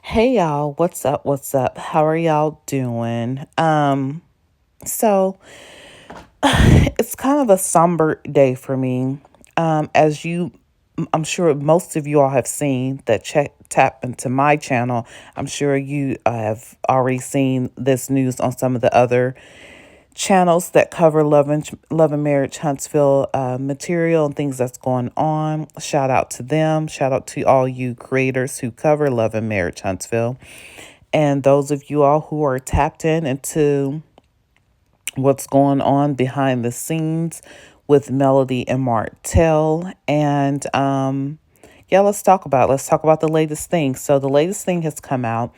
Hey y'all, what's up? What's up? How are y'all doing? So it's kind of a somber day for me. As I'm sure most of you all have seen that tap into my channel. I'm sure you have already seen this news on some of the other channels that cover love and marriage Huntsville material and things that's going on. Shout out to them. Shout out to all you creators who cover love and marriage Huntsville. And those of you all who are tapped into what's going on behind the scenes with Melody and Martell. And yeah, let's talk about the latest thing. So the latest thing has come out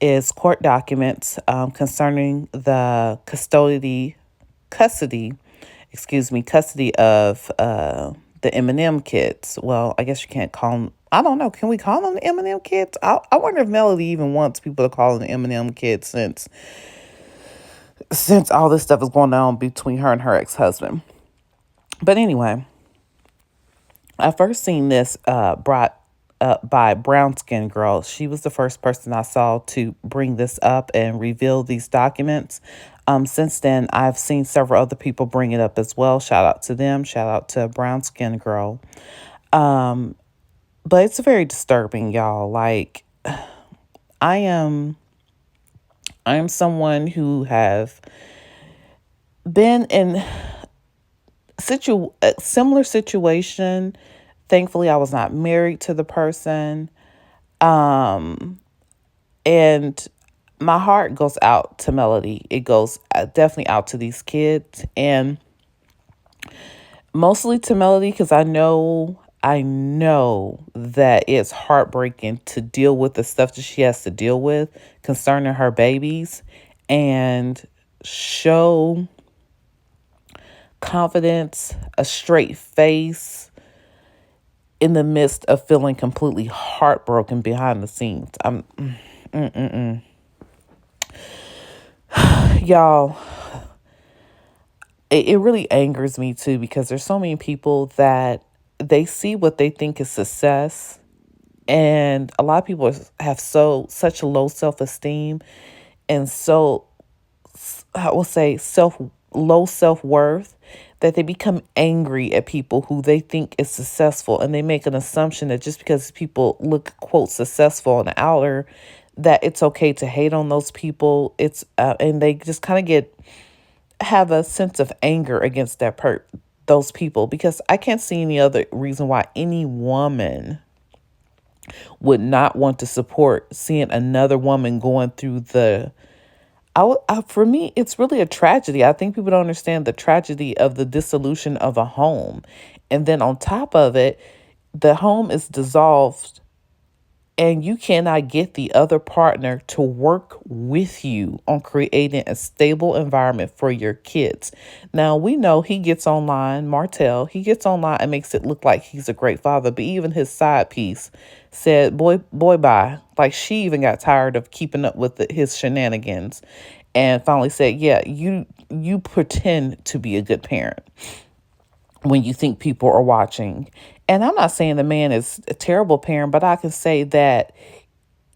is court documents concerning the custody, custody of the Eminem kids. Well, I guess you can't call them. I don't know. Can we call them the Eminem kids? I wonder if Melody even wants people to call them the Eminem kids since all this stuff is going on between her and her ex-husband. But anyway, I first seen this brought up by Brown Skin Girl. She was the first person I saw to bring this up and reveal these documents. Since then, I've seen several other people bring it up as well. Shout out to them. Shout out to Brown Skin Girl. But it's very disturbing, y'all. Like, I am someone who have been in a similar situation. Thankfully, I was not married to the person. And my heart goes out to Melody. It goes definitely out to these kids and mostly to Melody because I know that it's heartbreaking to deal with the stuff that she has to deal with concerning her babies and show confidence, a straight face in the midst of feeling completely heartbroken behind the scenes. Y'all, it really angers me too because there's so many people that they see what they think is success, and a lot of people have such low self-esteem and so I will say low self-worth that they become angry at people who they think is successful, and they make an assumption that just because people look quote successful on the outer that it's okay to hate on those people. It's and they just kind of have a sense of anger against those people, because I can't see any other reason why any woman would not want to support seeing another woman going through for me, it's really a tragedy. I think people don't understand the tragedy of the dissolution of a home. And then on top of it, the home is dissolved and you cannot get the other partner to work with you on creating a stable environment for your kids. Now, we know Martell, he gets online and makes it look like he's a great father, but even his side piece said, boy, bye. Like, she even got tired of keeping up with his shenanigans and finally said, yeah, you pretend to be a good parent when you think people are watching. And I'm not saying the man is a terrible parent, but I can say that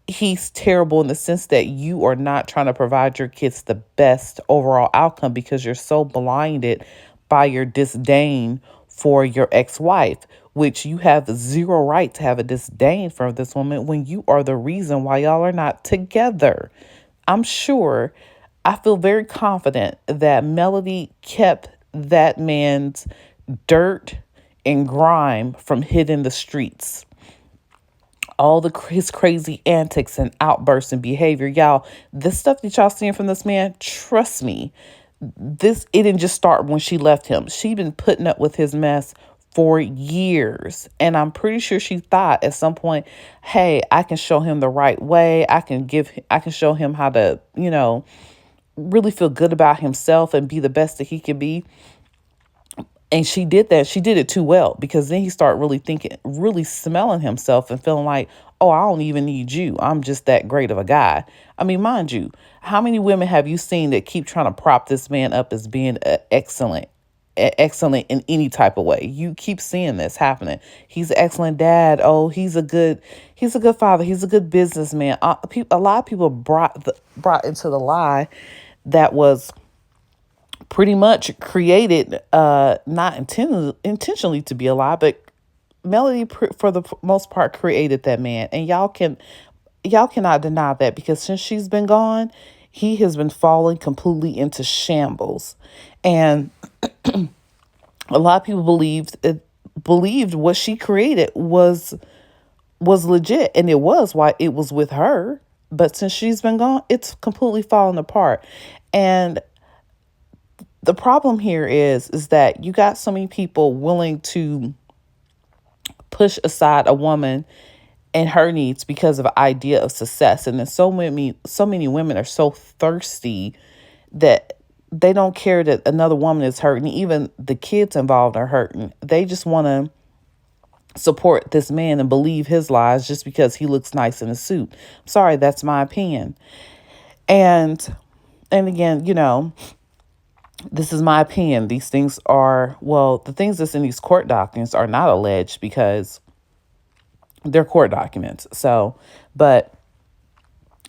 he's terrible in the sense that you are not trying to provide your kids the best overall outcome because you're so blinded by your disdain for your ex-wife, which you have zero right to have a disdain for this woman when you are the reason why y'all are not together. I feel very confident that Melody kept that man's dirt and grime from hitting the streets. All his crazy antics and outbursts and behavior, y'all, this stuff that y'all seeing from this man, trust me, it didn't just start when she left him. She'd been putting up with his mess for years. And I'm pretty sure she thought at some point, hey, I can show him the right way. I can show him how to, really feel good about himself and be the best that he can be. And she did that. She did it too well, because then he started really smelling himself and feeling like, oh, I don't even need you. I'm just that great of a guy. I mean, mind you, how many women have you seen that keep trying to prop this man up as being excellent? excellent in any type of way. You keep seeing this happening. He's an excellent dad. Oh, he's a good father. He's a good businessman. A lot of people brought into the lie that was pretty much created, not intentionally to be a lie, but Melody, for the most part, created that man, and y'all cannot deny that, because since she's been gone, he has been falling completely into shambles, and a lot of people believed what she created was legit, and it was why it was with her. But since she's been gone, it's completely fallen apart, and the problem here is that you got so many people willing to push aside a woman and her needs because of an idea of success. And then so many women are so thirsty that they don't care that another woman is hurting. Even the kids involved are hurting. They just want to support this man and believe his lies just because he looks nice in a suit. Sorry, that's my opinion. And again, this is my opinion. These things are, well, the things that's in these court documents are not alleged because they're court documents. So, but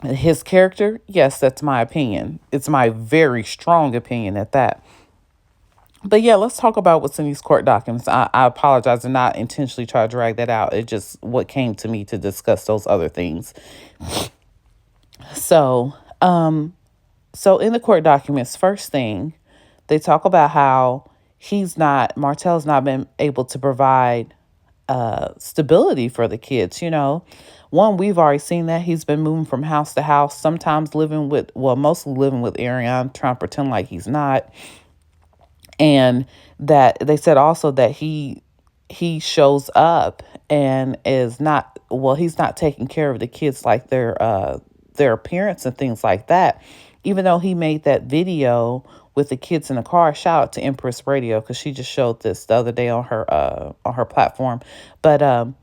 his character, yes, that's my opinion. It's my very strong opinion at that. But yeah, let's talk about what's in these court documents. I apologize and not intentionally try to drag that out. It just what came to me to discuss those other things. So, so in the court documents, first thing, they talk about how Martell's not been able to provide stability for the kids. One, we've already seen that he's been moving from house to house, sometimes mostly living with Ariane, trying to pretend like he's not. And that they said also that he shows up and he's not taking care of the kids like their parents and things like that. Even though he made that video with the kids in the car. Shout out to Empress Radio, because she just showed this the other day on her platform. But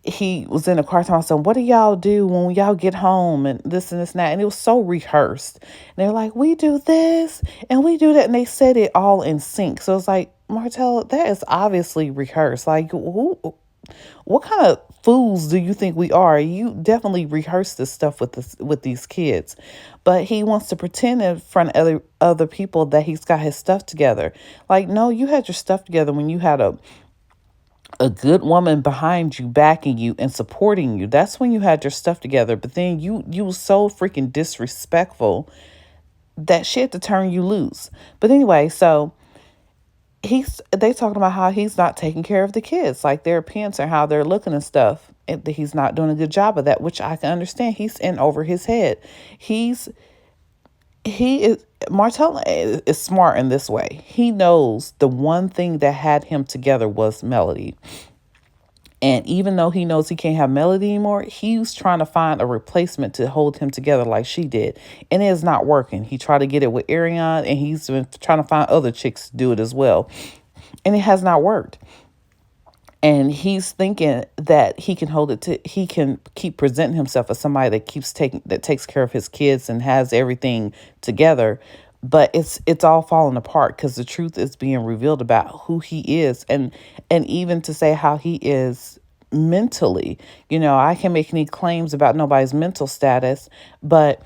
he was in the car talking about, what do y'all do when y'all get home, and this and this and that, and it was so rehearsed. And they're like, we do this and we do that, and they said it all in sync. So it's like, Martell, that is obviously rehearsed. Like, what kind of fools do you think we are? You definitely rehearse this stuff with these kids. But he wants to pretend in front of other people that he's got his stuff together. Like, no, you had your stuff together when you had a good woman behind you, backing you and supporting you. That's when you had your stuff together. But then you were so freaking disrespectful that she had to turn you loose. But anyway, so they talking about how he's not taking care of the kids, like their appearance and how they're looking and stuff. And he's not doing a good job of that, which I can understand. He's in over his head. Martell is smart in this way. He knows the one thing that had him together was Melody. And even though he knows he can't have Melody anymore, he's trying to find a replacement to hold him together like she did. And it is not working. He tried to get it with Ariane, and he's been trying to find other chicks to do it as well. And it has not worked. And he's thinking that he can keep presenting himself as somebody that takes care of his kids and has everything together. But it's all falling apart, because the truth is being revealed about who he is, and even to say how he is mentally. I can't make any claims about nobody's mental status, but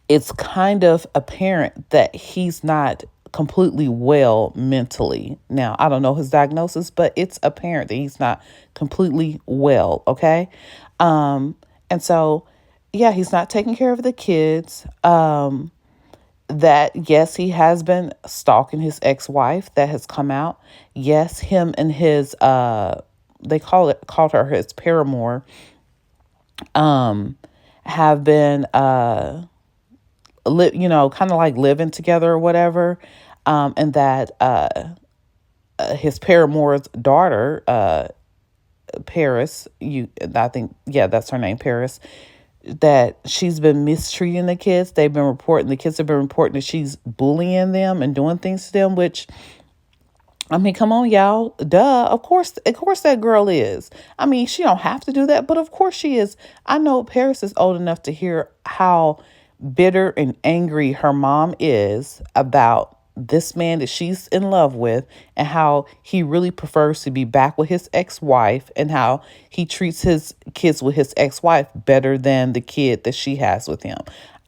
it's kind of apparent that he's not completely well mentally. Now, I don't know his diagnosis, but it's apparent that he's not completely well, okay? And so, yeah, he's not taking care of the kids. That, yes, he has been stalking his ex-wife. That has come out. Yes, him and his, they called her his paramour, have been, kind of like living together or whatever. And that his paramour's daughter, Paris, I think, yeah, that's her name, Paris, that she's been mistreating the kids. The kids have been reporting that she's bullying them and doing things to them, which, I mean, come on, y'all. Duh. Of course that girl is. I mean, she don't have to do that, but of course she is. I know Paris is old enough to hear how bitter and angry her mom is about this man that she's in love with, and how he really prefers to be back with his ex-wife, and how he treats his kids with his ex-wife better than the kid that she has with him.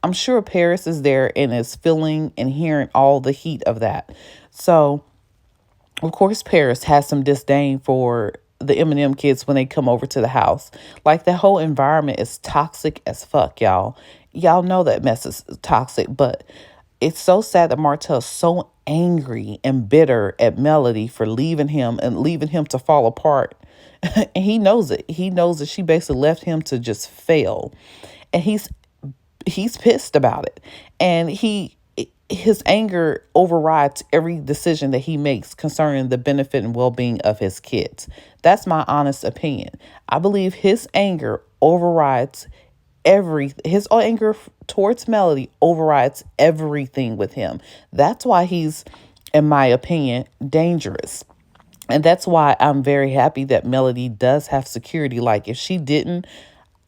I'm sure Paris is there and is feeling and hearing all the heat of that. So, of course, Paris has some disdain for the Eminem kids when they come over to the house. Like, the whole environment is toxic as fuck, y'all. Y'all know that mess is toxic, but it's so sad that Martell's so angry and bitter at Melody for leaving him and leaving him to fall apart. And he knows it. He knows that she basically left him to just fail. And he's pissed about it. And his anger overrides every decision that he makes concerning the benefit and well-being of his kids. That's my honest opinion. I believe his anger overrides his anger towards Melody overrides everything with him. That's why he's, in my opinion, dangerous. And that's why I'm very happy that Melody does have security. Like, if she didn't,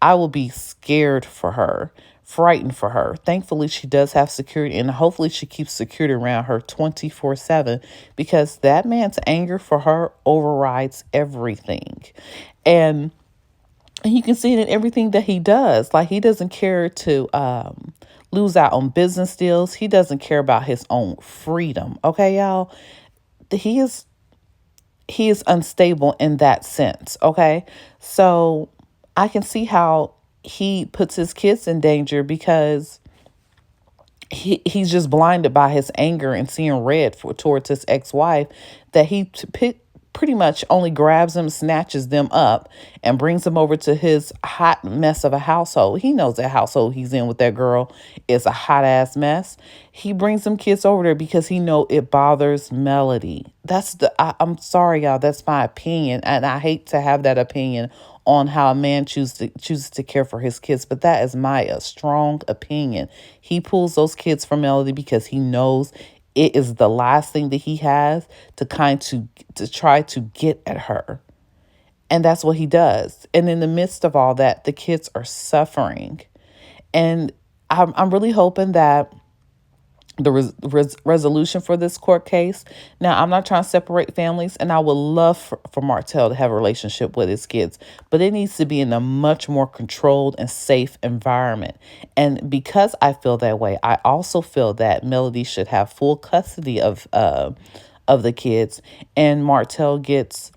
I will be scared for her, frightened for her. Thankfully, she does have security, and hopefully she keeps security around her 24/7, because that man's anger for her overrides everything. And you can see it in everything that he does. Like, he doesn't care to lose out on business deals. He doesn't care about his own freedom. Okay, y'all? He is unstable in that sense. Okay, so I can see how he puts his kids in danger, because he's just blinded by his anger and seeing red towards his ex-wife, that he pretty much only grabs them, snatches them up, and brings them over to his hot mess of a household. He knows that household he's in with that girl is a hot ass mess. He brings them kids over there because he know it bothers Melody. I'm sorry, y'all. That's my opinion, and I hate to have that opinion on how a man chooses to care for his kids, but that is my strong opinion. He pulls those kids from Melody because he knows it is the last thing that he has to try to get at her. And that's what he does. And in the midst of all that, the kids are suffering. And I'm really hoping that the resolution for this court case. Now, I'm not trying to separate families, and I would love for Martell to have a relationship with his kids, but it needs to be in a much more controlled and safe environment. And because I feel that way, I also feel that Melody should have full custody of the kids, and Martell gets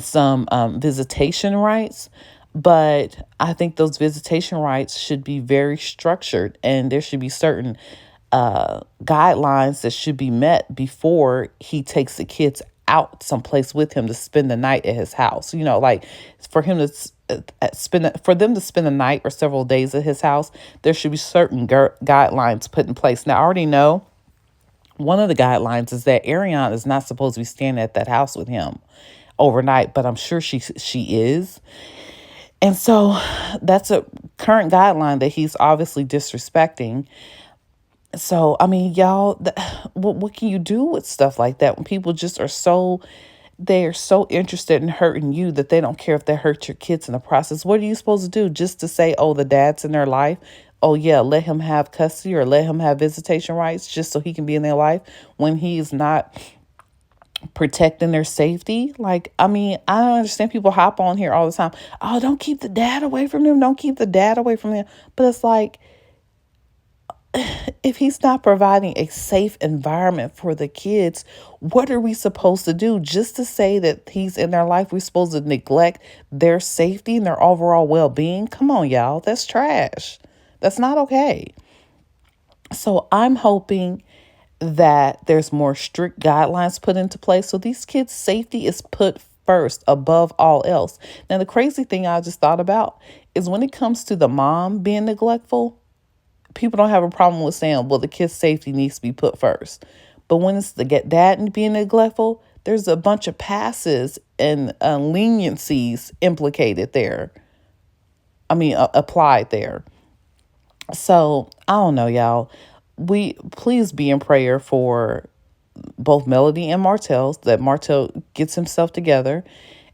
some visitation rights. But I think those visitation rights should be very structured, and there should be certain guidelines that should be met before he takes the kids out someplace with him to spend the night at his house. You know, like, for him to for them to spend the night or several days at his house, there should be certain guidelines put in place. Now, I already know one of the guidelines is that Ariane is not supposed to be staying at that house with him overnight, but I'm sure she is. And so that's a current guideline that he's obviously disrespecting. So, I mean, y'all, what can you do with stuff like that when people just they're so interested in hurting you that they don't care if they hurt your kids in the process? What are you supposed to do? Just to say, oh, the dad's in their life? Oh, yeah, let him have custody or let him have visitation rights just so he can be in their life when he's not protecting their safety? Like, I mean, I don't understand people hop on here all the time. Oh, don't keep the dad away from them. Don't keep the dad away from them. But it's like, if he's not providing a safe environment for the kids, what are we supposed to do? Just to say that he's in their life, we're supposed to neglect their safety and their overall well-being? Come on, y'all. That's trash. That's not okay. So I'm hoping that there's more strict guidelines put into place so these kids' safety is put first above all else. Now, the crazy thing I just thought about is when it comes to the mom being neglectful, people don't have a problem with saying, well, the kid's safety needs to be put first. But when it's the dad being neglectful, there's a bunch of passes and leniencies implicated there. I mean, applied there. So, I don't know, y'all. Please be in prayer for both Melody and Martell, that Martell gets himself together,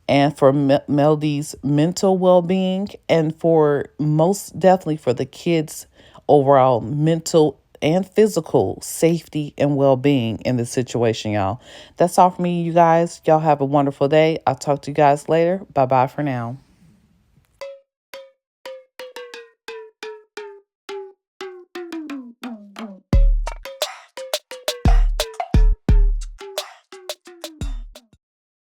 and for Melody's mental well-being, and for most definitely for the kids' overall mental and physical safety and well-being in this situation, y'all. That's all for me, you guys. Y'all have a wonderful day. I'll talk to you guys later. Bye-bye for now.